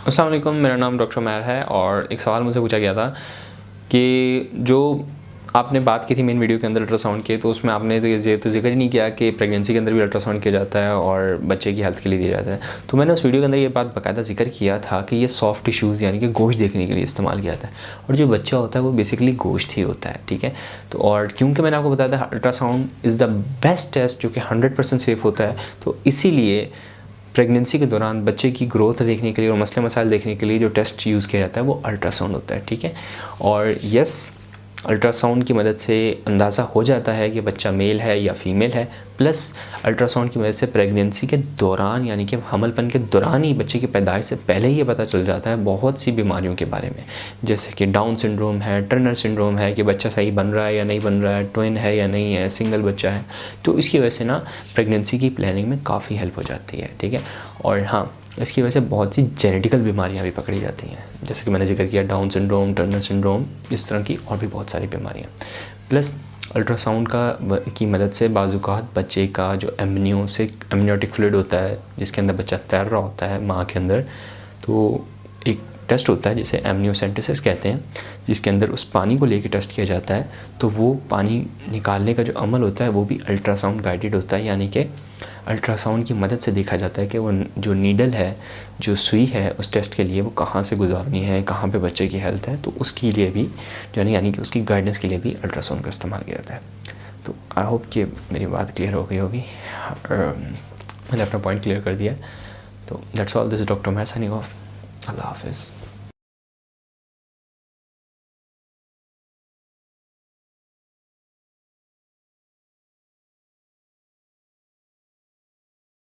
अस्सलाम वालेकुम, मेरा नाम डॉक्टर उमैर है और एक सवाल मुझसे पूछा गया था कि जो आपने बात की थी मेन वीडियो के अंदर अल्ट्रासाउंड की, तो उसमें आपने तो ये तो जिक्र ही नहीं किया कि प्रेगनेंसी के अंदर भी अल्ट्रासाउंड किया जाता है और बच्चे की हेल्थ के लिए दिया जाता है। तो मैंने उस वीडियो के अंदर ये बात बाकायदा जिक्र किया था कि ये सॉफ्ट टिश्यूज़ यानी कि गोश्त देखने के लिए इस्तेमाल किया जाता है और जो बच्चा होता है वो बेसिकली गोश्त ही होता है, ठीक है। तो और क्योंकि मैंने आपको बताया था ultrasound is the best test जो कि 100% सेफ़ होता है, तो इसीलिए प्रेगनेंसी के दौरान बच्चे की ग्रोथ देखने के लिए और मसले मसाइल देखने के लिए जो टेस्ट यूज़ किया जाता है वो अल्ट्रासाउंड होता है, ठीक है। और यस, अल्ट्रासाउंड की मदद से अंदाज़ा हो जाता है कि बच्चा मेल है या फीमेल है। प्लस अल्ट्रासाउंड की वजह से प्रेगनेंसी के दौरान यानी कि हमलपन के दौरान ही बच्चे की पैदाइश से पहले ही ये पता चल जाता है बहुत सी बीमारियों के बारे में, जैसे कि डाउन सिंड्रोम है, टर्नर सिंड्रोम है, कि बच्चा सही बन रहा है या नहीं बन रहा है, ट्विन है या नहीं है, सिंगल बच्चा है। तो इसकी वजह से ना प्रेगनेंसी की प्लानिंग में काफ़ी हेल्प हो जाती है, ठीक है। और हाँ, इसकी वजह से बहुत सी जेनेटिकल बीमारियां भी पकड़ी जाती हैं, जैसे कि मैंने जिक्र किया डाउन सिंड्रोम, टर्नर सिंड्रोम, इस तरह की और भी बहुत सारी बीमारियां। प्लस अल्ट्रासाउंड की मदद से बाज़-औक़ात बच्चे का जो एमनियोटिक फ्लूइड होता है जिसके अंदर बच्चा तैर रहा होता है माँ के अंदर, तो एक टेस्ट होता है जिसे एमनियोसेंटेसिस कहते हैं, जिसके अंदर उस पानी को लेके टेस्ट किया जाता है। तो वो पानी निकालने का जो अमल होता है वो भी अल्ट्रासाउंड गाइडेड होता है, यानी कि अल्ट्रासाउंड की मदद से देखा जाता है कि वो जो नीडल है, जो सुई है उस टेस्ट के लिए वो कहाँ से गुजारनी है, कहाँ पे बच्चे की हेल्थ है, तो उसके लिए भी जो है यानी कि उसकी गाइडेंस के लिए भी अल्ट्रासाउंड का इस्तेमाल किया जाता है। तो आई होप कि मेरी बात क्लियर हो गई होगी, मैंने अपना पॉइंट क्लियर कर दिया। तो that's all, this is doctor Umair signing off. अल्लाह हाफिज़।